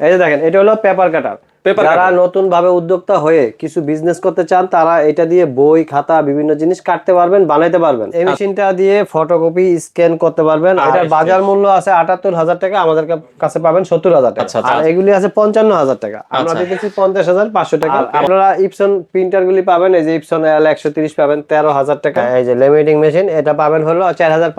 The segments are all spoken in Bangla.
এই যে দেখেন, এটা হলো পেপার কাটার। যারা নতুন ভাবে উদ্যোক্তা হয়ে কিছু বিজনেস করতে চান তারা এটা দিয়ে বই খাতা বিভিন্ন জিনিস কাটতে পারবেন, বানাইতে পারবেন। এই মেশিনটা দিয়ে ফটোকপি স্ক্যান করতে পারবেন। এটার বাজার মূল্য আছে ৭৮,০০০ টাকা, আমাদের কাছে পাবেন ৭০,০০০ টাকা। আর এগুলি আছে ৫৫,০০০ টাকা, আমরা দিতেছি ৫০,৫০০ টাকা। আপনারা ইপসন প্রিন্টার গুলি পাবেন, এই যে ইপসন L130 পাবেন ১৩,০০০ টাকা। এই যে লেমিনেটিং মেশিন এটা পাবেন হলো ৪৫০০,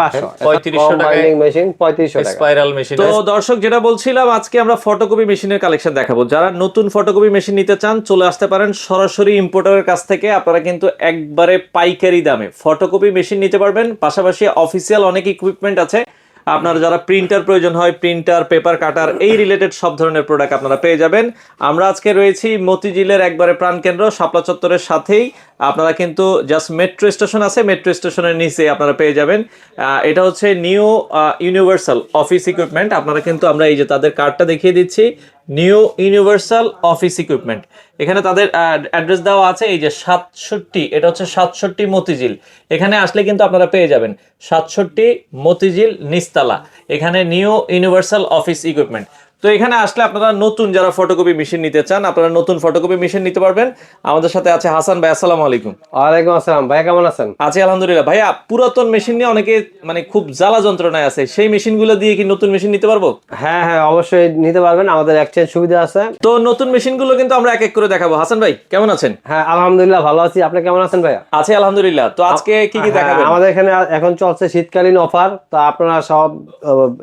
৩৫০০ টাকা। মেশিন ৩৫০০ টাকা স্পাইরাল মেশিন। তো দর্শক যেটা বলছিলাম, আজকে আমরা ফটোকপি মেশিনের কালেকশন দেখাবো। যারা নতুন ফটোকপি মেশিন নিতে চান চলে আসতে পারেন সরাসরি ইম্পোর্টারের কাছ থেকে। আপনারা কিন্তু একবারে পাইকারি দামে ফটোকপি মেশিন নিতে পারবেন। পাশাপাশি অফিসিয়াল অনেক ইকুইপমেন্ট আছে। আপনার যারা প্রিন্টার প্রয়োজন হয়, প্রিন্টার, পেপার কাটার, এই রিলেটেড সব ধরনের প্রোডাক্ট আপনারা পেয়ে যাবেন। আমরা আজকে রয়েছি মতিঝিলের একবারে প্রাণকেন্দ্র শাপলা চত্বরের সাথেই। আপনারা কিন্তু জাস্ট মেট্রো স্টেশন আছে, মেট্রো স্টেশনের নিচে আপনারা পেয়ে যাবেন। এটা হচ্ছে নিউ ইউনিভার্সাল অফিস ইকুইপমেন্ট। আপনারা কিন্তু আমরা এই যে তাদের কার্ডটা দেখিয়ে দিচ্ছি, নিউ ইউনিভার্সাল অফিস ইকুইপমেন্ট। এখানে তাদের অ্যাড্রেস দেওয়া আছে, এই যে ৬৭, এটা হচ্ছে ৬৭ মতিঝিল। এখানে আসলে কিন্তু আপনারা পেয়ে যাবেন ৬৭ মতিঝিল নিচতলা, এখানে নিউ ইউনিভার্সাল অফিস ইকুইপমেন্ট। তো এখানে আসলে আপনারা নতুন যারা ফটোকপি মেশিন নিতে চান, আপনারা নতুন ফটোকপি মেশিন নিতে পারবেন। আমাদের সাথে আছে হাসান ভাই। আসসালামু আলাইকুম। ওয়ালাইকুম আসসালাম ভাই, কেমন আছেন? আছি আলহামদুলিল্লাহ। ভাইয়া, পুরাতন মেশিন নিয়ে অনেকে মানে খুব জ্বালা যন্ত্রণায় আছে, সেই মেশিনগুলো দিয়ে কি নতুন মেশিন নিতে পারবো? হ্যাঁ হ্যাঁ, অবশ্যই নিতে পারবেন, আমাদের এক্সচেঞ্জ সুবিধা আছে। তো নতুন মেশিনগুলো কিন্তু আমরা এক এক করে দেখাবো। হাসান ভাই কেমন আছেন? হ্যাঁ আলহামদুলিল্লাহ ভালো আছি, আপনি কেমন আছেন ভাইয়া? আছি আলহামদুলিল্লাহ। তো আজকে কি কি দেখাবেন? আমাদের এখানে এখন চলছে শীতকালীন অফার। তো আপনারা সব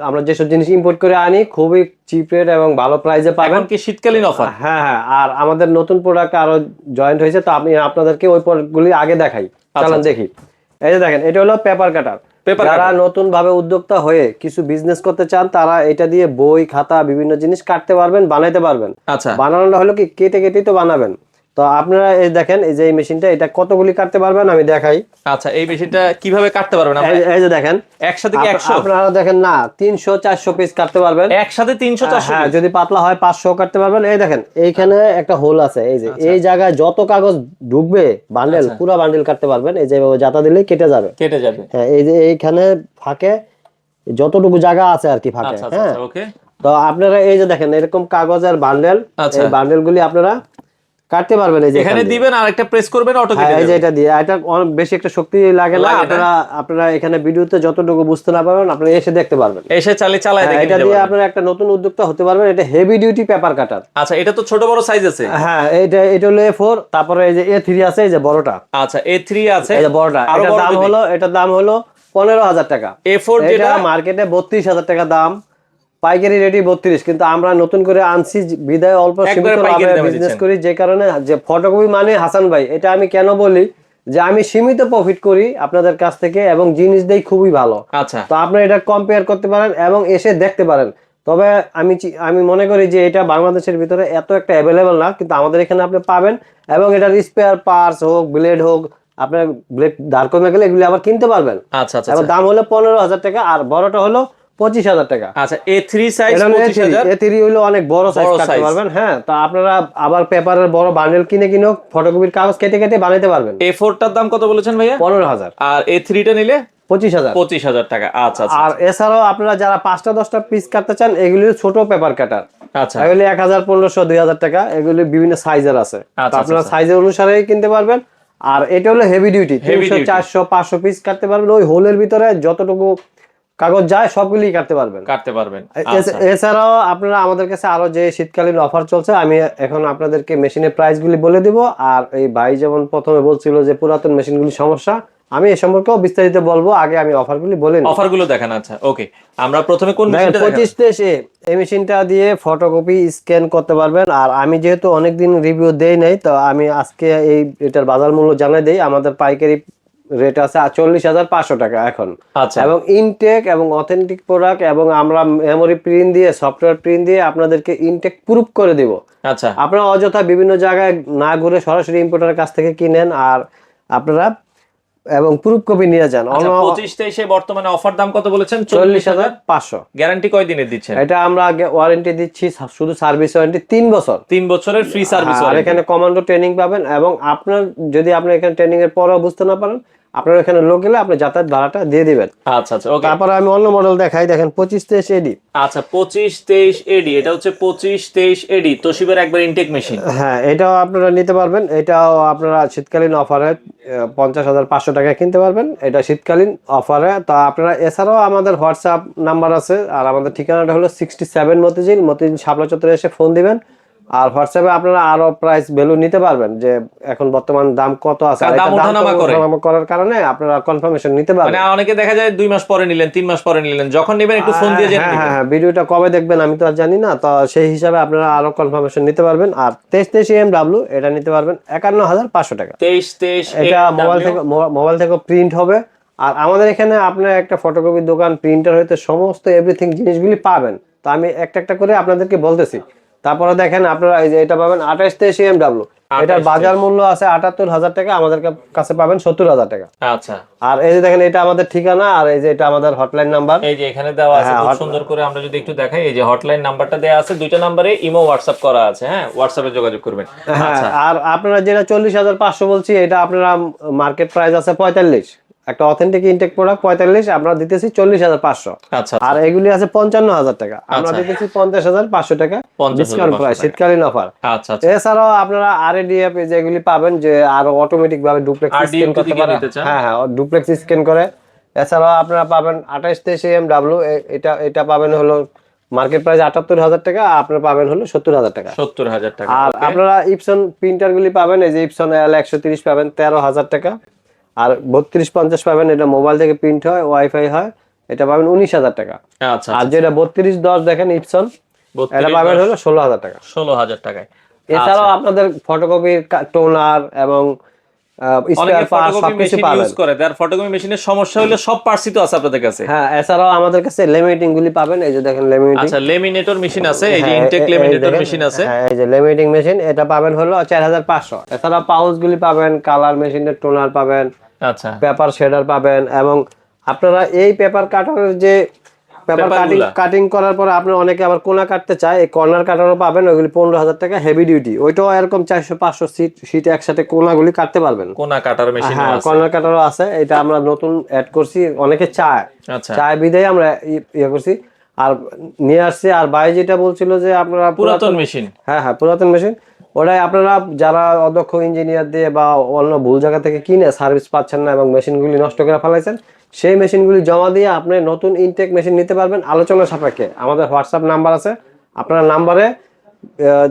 আমরা যেসব জিনিস ইম্পোর্ট করে আনি খুবই চিপ রেট এবং ভালো প্রাইসে পাবেন। এখন কি শীতকালীন অফার? হ্যাঁ হ্যাঁ, আর আমাদের নতুন প্রোডাক্ট আরো জয়েন্ট হয়েছে, তো আমি আপনাদেরকে ওই প্রোডাক্টগুলি আগে দেখাই, চলেন দেখি। এই যে দেখেন, এটা হলো পেপার কাটার। যারা নতুন ভাবে উদ্যোক্তা হয়ে কিছু বিজনেস করতে চান তারা এটা দিয়ে বই খাতা বিভিন্ন জিনিস কাটতে পারবেন, বানাইতে পারবেন। আচ্ছা, বানানোটা হলো কি কেটে কেটেই তো বানাবেন। তো আপনারা এই দেখেন, এই যে এই মেশিনটা, এটা কতগুলি কাটতে পারবেন আমি দেখাই। আচ্ছা, এই মেশিনটা কিভাবে কাটতে পারবেন? এই যে দেখেন, একসাথে কি 100? আপনারা দেখেন না, 300-400 পিস কাটতে পারবেন একসাথে। 300-400? হ্যাঁ, যদি পাতলা হয় 500 কাটতে পারবেন। এই দেখেন, এইখানে একটা হোল আছে, এই যে এই জায়গায় যত কাগজ ঢুকবে বান্ডেল, পুরো বান্ডেল কাটতে পারবেন। এই যে জাতা দিলেই কেটে যাবে। হ্যাঁ, এই যে এইখানে ফাঁকে যতটুকু জায়গা আছে আর কি ফাঁকে। হ্যাঁ, তো আপনারা এই যে দেখেন এরকম কাগজের বান্ডেল, এই বান্ডেলগুলি আপনারা কাটতে পারবেন। এই যে এখানে দিবেন আর একটা প্রেস করবেন, অটো কেটে যাবে। এই যে এটা দিয়ে, এটা অনেক বেশি একটা শক্তি লাগে না। আপনারা এখানে ভিডিওতে যতটুকু বুঝতে না পারবেন আপনারা এসে দেখতে পারবেন, এসে চালায় দেখে এটা দিয়ে আপনারা একটা নতুন উদ্যোক্তা হতে পারবেন। এটা হেভি ডিউটি পেপার কাটার। আচ্ছা, এটা তো ছোট বড় সাইজ আছে। হ্যাঁ, এটা হলো A4, তারপরে এই যে A3 আছে, এই যে বড়টা। আচ্ছা, A3 আছে, এই যে বড়টা। এটার দাম হলো 15,000 টাকা। A4 যেটা মার্কেটে 32,000 টাকা দাম, পাইকারি রেটই 32, কিন্তু আমরা নতুন করে আনছি বিদায় অল্প সীমিত লাভে বিজনেস করি। যে কারণে যে ফটোকপি মানে হাসান ভাই, এটা আমি কেন বলি যে আমি সীমিত প্রফিট করি আপনাদের কাছ থেকে এবং জিনিস দেই খুবই ভালো। আচ্ছা, তো আপনারা এটা কম্পেয়ার করতে পারেন এবং এসে দেখতে পারেন। তবে আমি মনে করি যে এটা বাংলাদেশের ভিতরে এত একটা অ্যাভেলেবল না, কিন্তু আমাদের এখানে আপনি পাবেন। এবং এটার স্পেয়ার পার্টস হোক, ব্লেড হোক, আপনার ব্লেড দাঁড় কমে গেলে এগুলি আবার কিনতে পারবেন। আচ্ছা আচ্ছা, এবং দাম হলো 15,000 টাকা, আর বড়টা হলো 25,000 টাকা। আচ্ছা, A3 সাইজ 25,000। A3 হলো অনেক বড় সাইজ কাটতে পারবেন। হ্যাঁ, তো আপনারা আবার পেপারের বড় বান্ডেল কিনে ফটোকপির কাগজ কেটে কেটে বানাইতে পারবেন। A4 টার দাম কত বলেছেন ভাইয়া? 15,000। আর A3 টা নিলে 25,000 টাকা। আচ্ছা আচ্ছা। আর এছাড়াও আপনারা যারা 5টা-10টা পিস কাটতে চান, এগুলি ছোট পেপার কাটার। আচ্ছা, এগুলি 1,000, 1,500, 2,000 টাকা। এগুলি বিভিন্ন সাইজের আছে, আপনারা সাইজের অনুসারে কিনতে পারবেন। আর এটা হলো হেভি ডিউটি, 300, 400, 500 পিস কাটতে পারবেন। ওই হোলের ভিতরে যতটুকু কাগজ যায় সবগুলি কাটতে পারবেন। এছাড়াও আপনারা আমাদের কাছে আরো যে শীতকালীন অফার চলছে, আমি এখন আপনাদেরকে মেশিনের প্রাইস গুলি বলে দিব। আর এই ভাই যেমন প্রথমে বলছিল যে পুরাতন মেশিনগুলি সমস্যা, আমি এ সম্পর্কেও বিস্তারিত বলবো। আগে আমি অফারগুলি বলে নিই। অফারগুলো দেখান। আচ্ছা, ওকে, আমরা প্রথমে কোন মেশিনটা দেখাবো? 25 এই মেশিনটা দিয়ে ফটোকপি স্ক্যান করতে পারবেন। আর আমি যেহেতু অনেকদিন রিভিউ দেই নাই, তো আমি আজকে এটার বাজার মূল্য জানাই দেই। আমাদের পাইকারি রেট আছে 40,500 টাকা এখন। আচ্ছা, এবং ইনটেক এবং অথেন্টিক প্রোডাক্ট, এবং আমরা মেমোরি প্রিন্ট দিয়ে, সফটওয়্যার প্রিন্ট দিয়ে আপনাদেরকে ইনটেক প্রুফ করে দিব। আচ্ছা, আপনারা অযথা বিভিন্ন জায়গায় না ঘুরে সরাসরি ইম্পোর্টারের কাছ থেকে কিনেন, আর আপনারা এবং প্রুফ কপি নিয়ে যান। 25-23 বর্তমানে অফার দাম কত বলেছেন? 40,500। গ্যারান্টি কয় দিনের দিচ্ছেন? এটা আমরা ওয়ারেন্টি দিচ্ছি, শুধু সার্ভিস ওয়ারেন্টি 3 বছর। 3 বছরের ফ্রি সার্ভিস। আর এখানে কমান্ডো ট্রেনিং পাবেন। এবং আপনার যদি আপনি এখানে ট্রেনিং এর পরেও বুঝতে না পারেন, আপনার এখানে লোক গেলে আপনি যাতায়াত ভাড়াটা দিয়ে দিবেন। আচ্ছা আচ্ছা ওকে। তারপরে আমি অন্য মডেল দেখাই, দেখেন 2523 এডি। আচ্ছা 2523 এডি, এটা হচ্ছে 2523 এডি তোশিবার একবার ইনটেক মেশিন। হ্যাঁ, এটাও আপনারা নিতে পারবেন। এটাও আপনারা শীতকালীন অফারে 50,500 টাকায় কিনতে পারবেন, এটা শীতকালীন অফারে। তো আপনারা এছাড়াও আমাদের হোয়াটসঅ্যাপ নাম্বার আছে, আর আমাদের ঠিকানাটা হলো 67 মতিঝিল শাপলা চত্বরে এসে ফোন দিবেন। আর হোয়াটসঅ্যাপে আপনারা আরো প্রাইস ভ্যালু নিতে পারবেন, যে এখন বর্তমান দাম কত আছে, আর দাম এটা দাম ওঠানামা করার কারণে আপনারা কনফার্মেশন নিতে পারবেন। মানে অনেকে দেখা যায় 2 মাস পরে নিলেন, 3 মাস পরে নিলেন, যখন নেবেন একটু ফোন দিয়ে জেনে নেবেন। হ্যাঁ, ভিডিওটা কবে দেখবেন আমি তো আর জানি না, তো সেই হিসাবে আপনারা আরো কনফার্মেশন নিতে পারবেন। আর 2323 AMW এটা নিতে পারবেন 51,500 টাকা। 2323 এটা মোবাইল থেকে প্রিন্ট হবে। আর আমাদের এখানে আপনার একটা ফটোকপি দোকান, প্রিন্টার হইতে সমস্ত এভরিথিং জিনিসগুলি পাবেন। তো আমি একটা একটা করে আপনাদেরকে বলতেছি। তারপরে দেখেন আপনারা এই যে এটা পাবেন 2823 AMW, এটার বাজার মূল্য আছে 78,000 টাকা, আমাদের কাছে পাবেন 70,000 টাকা। আচ্ছা। আর এই যে দেখেন এটা আমাদের ঠিকানা, আর এই যে এটা আমাদের হটলাইন নাম্বার, এই যে এখানে দেওয়া আছে খুব সুন্দর করে। আমরা যদি একটু দেখাই, এই যে হটলাইন নাম্বারটা দেওয়া আছে, দুইটা নম্বরে ইমো হোয়াটসঅ্যাপ করা আছে। হ্যাঁ, হোয়াটসঅ্যাপে যোগাযোগ করবেন। আচ্ছা। আর আপনারা যেটা 40,500 বলছি, এটা আপনারা মার্কেট প্রাইস আছে 45। একটা অথেন্টিক ইনটেক প্রোডাক্ট 45, আমরা দিতেছি 40,500। আচ্ছা। আর এগুলি আছে 55,000 টাকা, আমরা দিতেছি 50,500 টাকা ডিসকাউন্ট প্রাইস, শীতকালীন অফার। আচ্ছা। এছাড়াও আপনারা আরএডিএফ যেগুলি পাবেন, যে আরো অটোমেটিক ভাবে ডুপ্লেক্স স্ক্যান করতে পারেন। হ্যাঁ, ডুপ্লেক্স স্ক্যান করে। এছাড়াও আপনারা পাবেন 2823 AMW, এটা পাবেন হলো মার্কেট প্রাইস 78,000 টাকা, আপনারা পাবেন হলো 70,000 টাকা। 70,000 টাকা। আর আপনারা ইপসন প্রিন্টার গুলি পাবেন, এই যে ইপসন L130 পাবেন 13,000 টাকা। আর 3250 পাবেন, এটা মোবাইল থেকে প্রিন্ট হয়, ওয়াইফাই হয়, এটা পাবেন 19,000 টাকা। আচ্ছা। আর যেটা 3210 দেখেন ইপসন, এটা পাবেন হলো 16,000 টাকা। 16,000 টাকায়। এছাড়াও আপনাদের ফটোকপির টোনার এবং স্পেয়ার পার্টস সবকিছু পাবেন। ইউজ করে তার ফটোকপি মেশিনের সমস্যা হলে সব পার্টসই তো আছে আপনাদের কাছে। হ্যাঁ, এছাড়াও আমাদের কাছে লেমিনেটিং গুলি পাবেন, এই যে দেখেন লেমিনেটিং। আচ্ছা, লেমিনেটর মেশিন আছে, এই যে ইনটেক লেমিনেটর মেশিন আছে। হ্যাঁ, এই যে লেমিনেটিং মেশিন, এটা পাবেন হলো 4,500। এছাড়াও পাউচ গুলি পাবেন, কালার মেশিনের টোনার পাবেন, আচ্ছা, পেপার শেডার পাবেন। এবং আপনারা এই পেপার কাটারের যে পেপার কাটিং করার পরে আপনি অনেকে আবার কোনা কাটতে চায়, এই কর্নার কাটারও পাবেন, ওইগুলি 15,000 টাকা হেভি ডিউটি। ওইটাও এরকম 400-500 সিট একসাথে কোনাগুলি কাটতে পারবেন। কোনা কাটার মেশিন হ্যাঁ, আছে, কর্নার কাটারও আছে। এটা আমরা নতুন অ্যাড করছি, অনেকে চায়। আচ্ছা, চায় বিদায় আমরা ইয়ে করছি আর নিয়ে আসছি। আর ভাই যেটা বলছিল যে আপনারা পুরাতন মেশিন, হ্যাঁ, পুরাতন মেশিন, ওটাই আপনারা যারা অদক্ষ ইঞ্জিনিয়ার দিয়ে বা অন্য ভুল জায়গা থেকে কিনে সার্ভিস পাচ্ছেন না এবং মেশিনগুলি নষ্ট করে ফেলাইছেন, সেই মেশিনগুলি জমা দিয়ে আপনি নতুন ইনটেক মেশিন নিতে পারবেন আলোচনা সাপেক্ষে। আমাদের হোয়াটসঅ্যাপ নাম্বার আছে, আপনারা নাম্বারে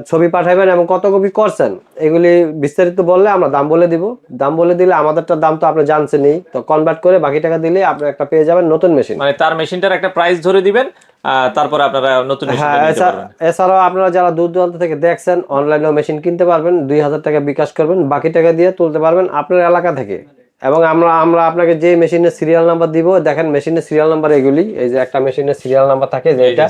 ছবি পাঠাবেন এবং কত কপি করছেন এগুলি বিস্তারিত বললে আমরা দাম বলে দিব। দাম বলে দিলে আমাদেরটার দাম তো আপনি জানছেনই, তো কনভার্ট করে বাকি টাকা দিলে আপনি একটা পেয়ে যাবেন নতুন মেশিন। মানে তার মেশিনটার একটা প্রাইস ধরে দিবেন, তারপরে আপনারা নতুন মেশিন নিতে পারবেন। এছাড়াও আপনারা যারা দূর দূরান্ত থেকে দেখছেন, অনলাইনেও মেশিন কিনতে পারবেন, 2,000 টাকা বিকাশ করবেন, বাকি টাকা দিয়ে তুলতে পারবেন আপনার এলাকা থেকে। এবং আমরা আপনাকে যে মেশিনের সিরিয়াল নাম্বার দিব, দেখেন মেশিনের সিরিয়াল নাম্বার এগুলি, এই যে একটা মেশিনের সিরিয়াল নাম্বার থাকে, যে এটা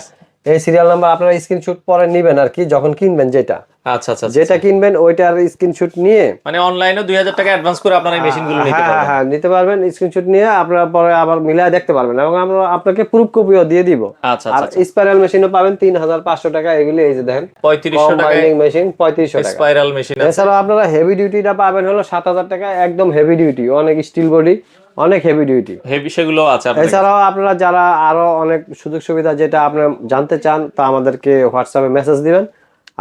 এই সিরিয়াল নাম্বার আপনারা স্ক্রিনশট পরে নেবেন আর কি, যখন কিনবেন যেটা। আচ্ছা আচ্ছা, যেটা কিনবেন ওইটার স্ক্রিনশট নিয়ে, মানে অনলাইনে 2,000 টাকা অ্যাডভান্স করে আপনারা এই মেশিনগুলো নিতে পারবেন। হ্যাঁ, নিতে পারবেন। স্ক্রিনশট নিয়ে আপনারা পরে আবার মিলায় দেখতে পারবেন, এবং আমরা আপনাকে প্রুফ কপিও দিয়ে দিব। আচ্ছা, আর স্পাইরাল মেশিনও পাবেন 3,500 টাকা। এগুলি এই যে দেখেন 3500 টাকা মেশিন, 3500 টাকা স্পাইরাল মেশিন আছে। এছাড়াও আপনারা হেভি ডিউটিটা পাবেন হলো 7,000 টাকা, একদম হেভি ডিউটি, অনেক স্টিল বডি, অনেক হেভি ডিউটি হেভি, সেগুলো আছে আপনাদের। এছাড়াও আপনারা যারা আরো অনেক সুযোগ সুবিধা যেটা আপনারা জানতে চান, তা আমাদেরকে হোয়াটসঅ্যাপে মেসেজ দিবেন,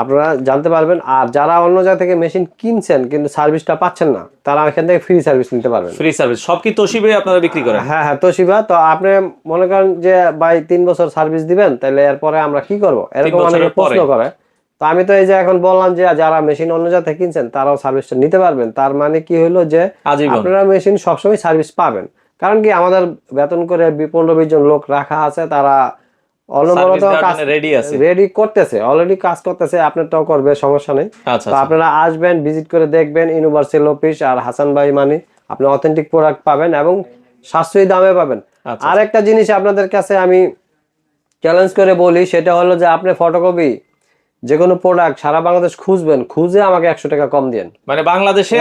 আপনারা জানতে পারবেন। আর যারা অন্য জায়গা থেকে মেশিন কিনছেন কিন্তু সার্ভিসটা পাচ্ছেন না, তারা এখান থেকে ফ্রি সার্ভিস নিতে পারবেন। ফ্রি সার্ভিস সব কি তোশিবে আপনারা বিক্রি করেন? হ্যাঁ, তোশিবা। তো আপনি মনে করেন যে ভাই 3 বছর সার্ভিস দিবেন, তাহলে এরপরে আমরা কি করব, এরকম অনেকে প্রশ্ন করে। তো আমি তো এই যে এখন বললাম যে যারা মেশিন অন্য জায়গা থেকে কিনছেন তারাও সার্ভিসটা নিতে পারবেন। তার মানে কি হলো যে আপনারা মেশিন সবসময় সার্ভিস পাবেন। কারণ কি আমাদের বেতন করে 15-20 জন লোক রাখা আছে, তারা অনবরত কাজ রেডি করতেছে, অলরেডি কাজ করতেছে, আপনারটাও করবে, সমস্যা নেই। তো আপনারা আসবেন, ভিজিট করে দেখবেন ইউনিভার্সাল অফিস আর হাসান ভাই মানি, আপনি অথেন্টিক প্রোডাক্ট পাবেন এবং সাশ্রয়ী দামে পাবেন। আর একটা জিনিস আপনাদের কাছে আমি চ্যালেঞ্জ করে বলি, সেটা হলো যে আপনি ফটোকপি যে কোনো প্রোডাক্ট সারা বাংলাদেশ খুঁজবেন, খুঁজে আমাকে 100 টাকা কম দেন। মানে বাংলাদেশে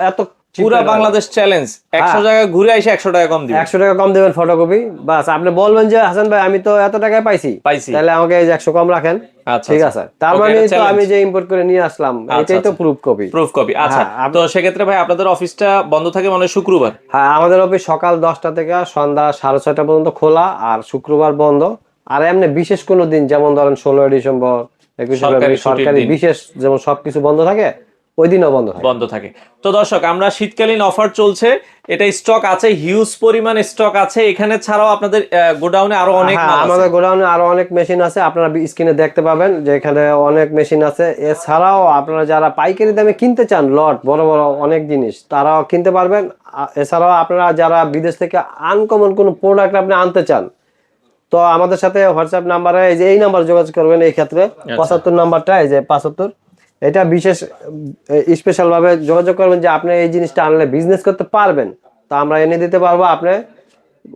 এত পুরা বাংলাদেশ চ্যালেঞ্জ, 100 জায়গায় ঘুরে এসে 100 টাকা কম দিবেন, 100 টাকা কম দেবেন ফটোকপি। বাস আপনি বলবেন যে হাসান ভাই আমি তো এত টাকায় পাইছি, তাহলে আমাকে 100 কম রাখেন, আচ্ছা ঠিক আছে, তার Okay, মানে এটা তো challenge। আমি যে ইম্পোর্ট করে নিয়ে আসলাম এটাই তো প্রুফ কপি। Proof copy. আচ্ছা, তো সেক্ষেত্রে ভাই আপনাদের অফিসটা বন্ধ থাকে মানে শুক্রবার? হ্যাঁ, আমাদের অফিস সকাল 10টা থেকে সন্ধ্যা 6:30 পর্যন্ত খোলা, আর শুক্রবার বন্ধ। আর এমনি বিশেষ কোনো দিন যেমন ধরেন 16 ডিসেম্বর, 21 ফেব্রুয়ারি সরকারি বিশেষ যেমন সবকিছু বন্ধ থাকে, ওই দিনও বন্ধ থাকে। তো দর্শক, আমরা শীতকালীন অফার চলছে, এটা স্টক আছে, হিউজ পরিমাণ স্টক আছে এখানে, ছাড়াও আপনাদের গোডাউনে আরো অনেক হ্যাঁ, মাল আছে। আমাদের গোডাউনে আরো অনেক মেশিন আছে, আপনারা স্ক্রিনে দেখতে পাবেন যে এখানে অনেক মেশিন আছে। এছাড়াও আপনারা যারা পাইকারি দামে কিনতে চান লট বড় বড় অনেক জিনিস, তারাও কিনতে পারবেন। এছাড়াও আপনারা যারা বিদেশ থেকে আনকমন কোনো প্রোডাক্ট আপনি আনতে চান, তো আমাদের সাথে হোয়াটসঅ্যাপ নাম্বারে এই যে এই নাম্বার যোগাযোগ করবেন। এই ক্ষেত্রে 75 নাম্বারটা, এই যে 75, এটা বিশেষ স্পেশাল ভাবে যোগাযোগ করবেন যে আপনি এই জিনিসটা আনলে বিজনেস করতে পারবেন, তো আমরা এনে দিতে পারবো। আপনি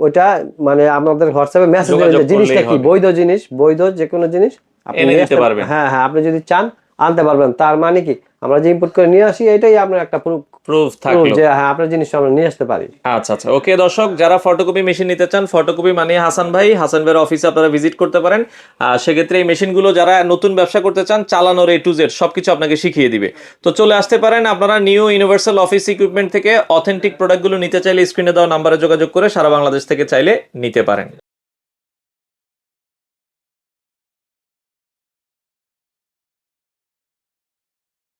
ওইটা মানে আমাদের হোয়াটসঅ্যাপে মেসেজ দেবেন যে জিনিসটা কি, বৈধ জিনিস, বৈধ যে কোনো জিনিস আপনি এনে নিয়ে দিতে আসতে পারবেন। হ্যাঁ হ্যাঁ, আপনি যদি চান আনতে পারবেন। তার মানে কি, আমরা যে ইম্পোর্ট করে নিয়ে আসি এটাই আপনার একটা প্রুফ থাকলো যে হ্যাঁ আপনার জিনিসটা আমরা নিয়ে আসতে পারি। আচ্ছা আচ্ছা, ওকে দর্শক, যারা ফটোকপি মেশিন নিতে চান, ফটোকপি মানে হাসান ভাইয়ের অফিসে আপনারা ভিজিট করতে পারেন। সেক্ষেত্রে এই মেশিনগুলো যারা নতুন ব্যবসা করতে চান, চালানোর A to Z সবকিছু আপনাকে শিখিয়ে দিবে। তো চলে আসতে পারেন আপনারা নিউ ইউনিভার্সাল অফিস ইকুইপমেন্ট থেকে। অথেন্টিক প্রোডাক্টগুলো নিতে চাইলে স্ক্রিনে দেওয়া নাম্বারে যোগাযোগ করে সারা বাংলাদেশ থেকে চাইলে নিতে পারেন।